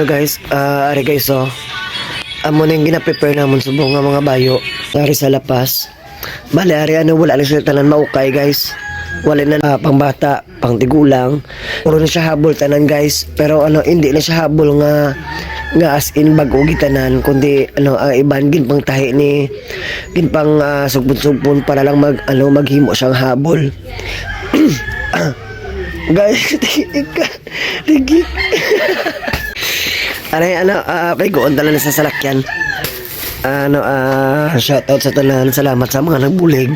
guys, ari guys amo na yung gina-prepare namon subong nga mga bayo ari sa lapas. Bale ari wala na sila tanan maukay guys. Wala na pangbata, pangtigulang. Puro na siya habol tanan guys. Pero hindi na siya habol nga as in bag-o gitanan, kundi ang iban ginpang tahi ni ginpang sugbon-sugbon para lang maghimo siyang habol. Guys, tigi. Aray, paigoon tala na sa salakyan. Shoutout sa tanan. Salamat sa mga nagbulig.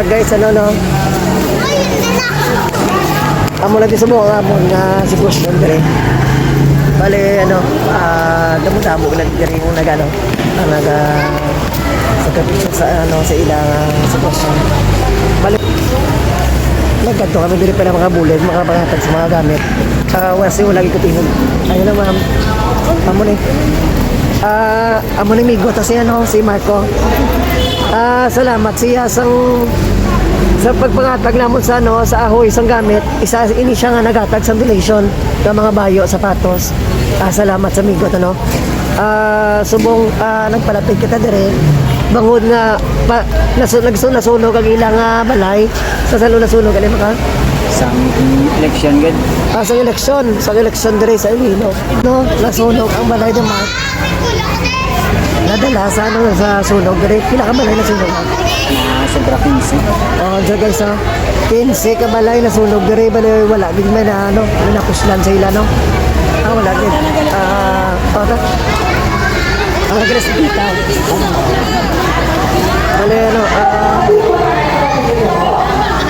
Guys, amo lagi subo nga mo nga sitwasyon dire. Bale damo-damo lagi dire yung nagano sa sa ilang sitwasyon. Bale nagkanto kami dire pala mga bulig, mga pangatag sa mga gamit. Wasi wala lagi kutingog. Ayun na ma'am. Amo ni migo ta si Marco. Salamat siya sa pagpangatag namon sa sa ahoy isang gamit. Ini siya nga nagatag sa donation ng mga bayo sapatos. Salamat sa migot subong nagpalapit kita dire bangod nga nasunog ang ilang balay sa salo nasunog ani maka Isang election gid. Sa eleksyon dire sa Iloilo. No, nasunog ang balay ng Mark. Nadala sa ano sa sunog dire. Pila ka balay na sunog? Sobra 15. Oh, so guys, 15 ka balay na sunog dire balay wala din may na ano, may nakuslan sa ila no. Wala din. Pata. Ang gres dito. Balay ano,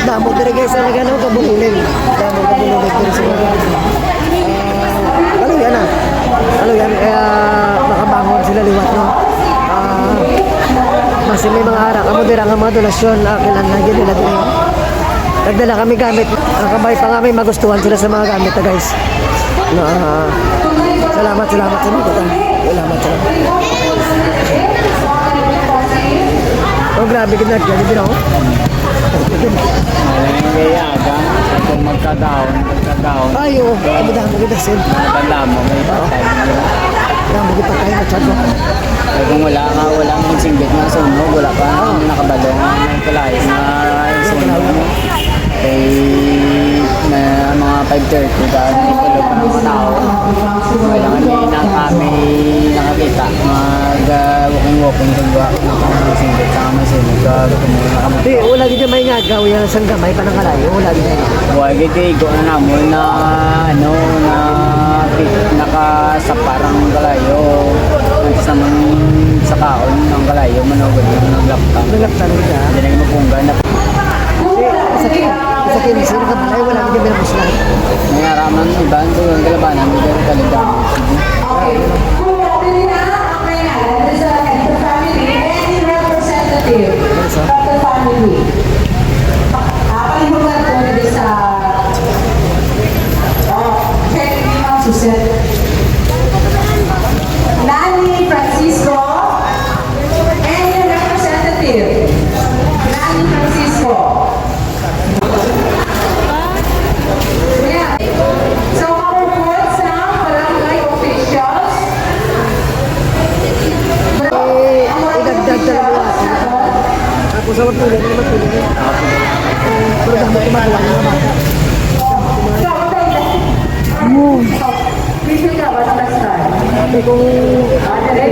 damo dire guys sa nagano kabulunin. Damo kabulunin dire sa mga. Ano yan ah? Ano yan? Makabangon sila liwat no. Mas may mga arak. Amo dira nga mga donasyon kilan na gid nila dire. Nagdala kami gamit. Ang kabay pa nga may magustuhan sila sa mga gamit na guys. No, salamat sa mga kota. Salamat. Oh, grabe gid na gid no. Malamang kaya agang kung magka-down. Ayo, kami damo gid sin. Tanda mo, may patay. Damo gid patay na chat. Kung wala mong singgit na sunog, wala pa nakabalong may kalay na sunog mo. Na mga 5:30 dahil may tulog pa ng mga tao. Walang na kami nakakita. Walking kung ba mga singgit sa mga sunog. Di, wala gid may ngagaw yan sang gamay pa ng kalayo. Wala gid. Buhay giti, ko na namon na nakasaparang kalayo. Naman sa kaon ng kalayo, manogod yung naglaptang. Naglaptang gid. Hindi na mapunggan na. Sa sino ka balay wala gid may muslan. May araman iba doon ang kalabanan, hindi ka talaga. Nani Francisco and your representative, Nani Francisco. Yeah. So our board some barangay officials. Idagdag talaga. Ako sa mga tuloy. Pero damo kumagawa ng mga bata. Please ka ba sa start? Sabi kung ada.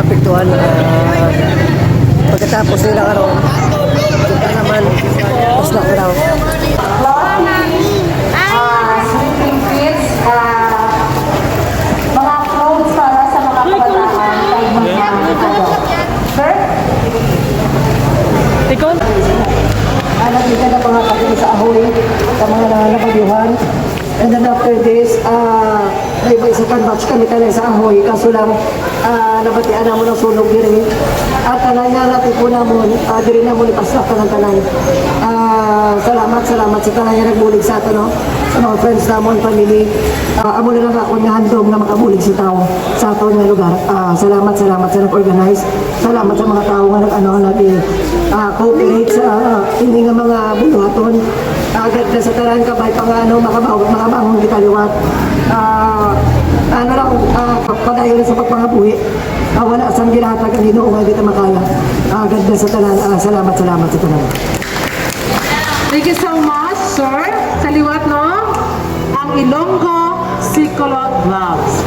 apektuhan pagkatapos nila karon kita naman post lockdown. Sleeping kits, mga clothes para sa mga kabataan kay mga sir? Ikaw? Nakita na mga kapatid sa ahoy, sa mga nangangapagyuhan. And then after this, may isa kan batch kami kanay sa ahoy, kaso lang nabatian naman ng sunog diri. At kanay nga natin po naman, diri na mo ipaslak ka ng kanay. Salamat sa kanay nga nagbulig sa ato, no? Sa mga friends namon, family. Amo na lang ako nga handog na makabulig si tao sa ato nga lugar. Salamat sa nag-organize. Salamat sa mga tao nga cooperate sa hindi nga mga buluhaton. Agad na sa talan ka ba pangano makabangon kita liwat. Ano lang padayon sa pagpangabuhi. Wala sang ginatag ang Ginoo nga kita makaya. Agad na sa talan. Salamat sa tanan. Thank you so much, sir. Sa liwat, no? Ang Ilonggo Sicolot Vlogs.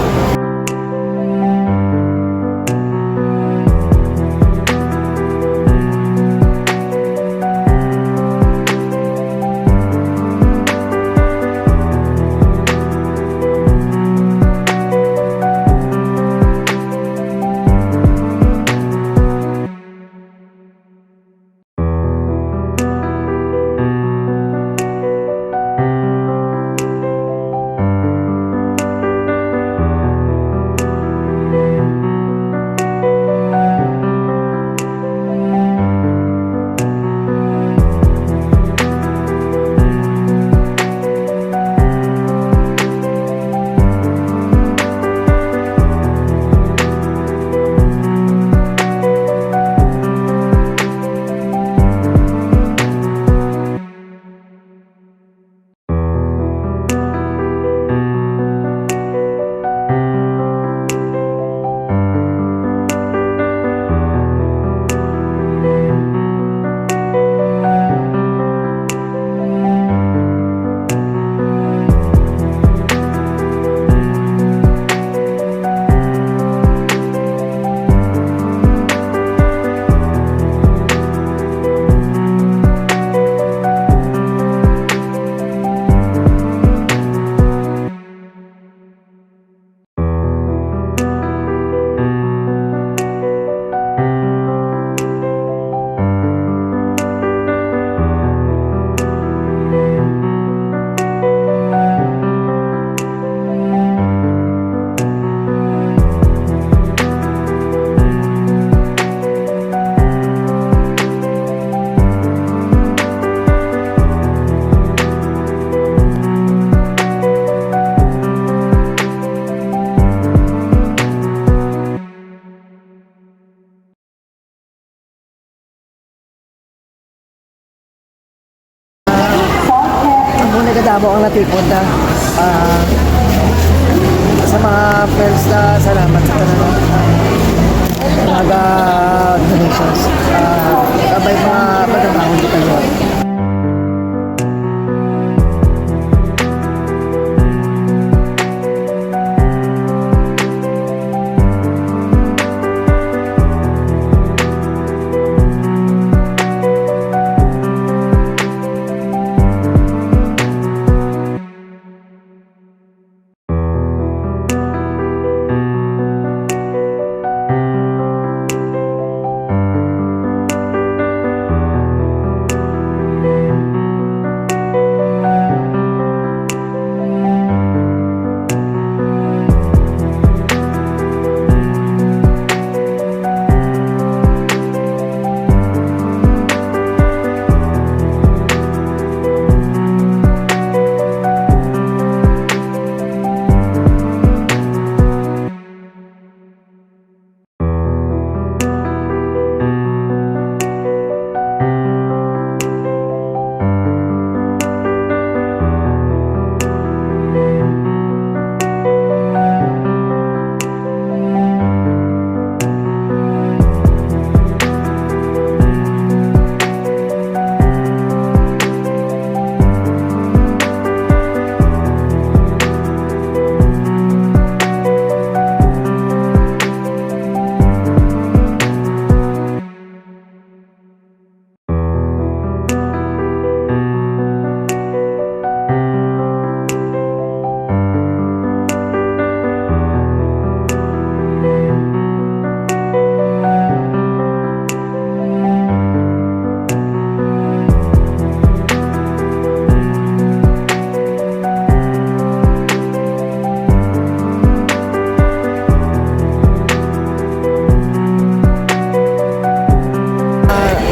kami kadamo ang natipod na sa mga friends na salamat sa kanila. Mga donations. Kabay mga magandang di kayo.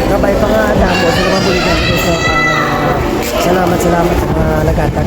Kabay pa nga damo sa mga buligan ko. So, salamat sa mga lagatan.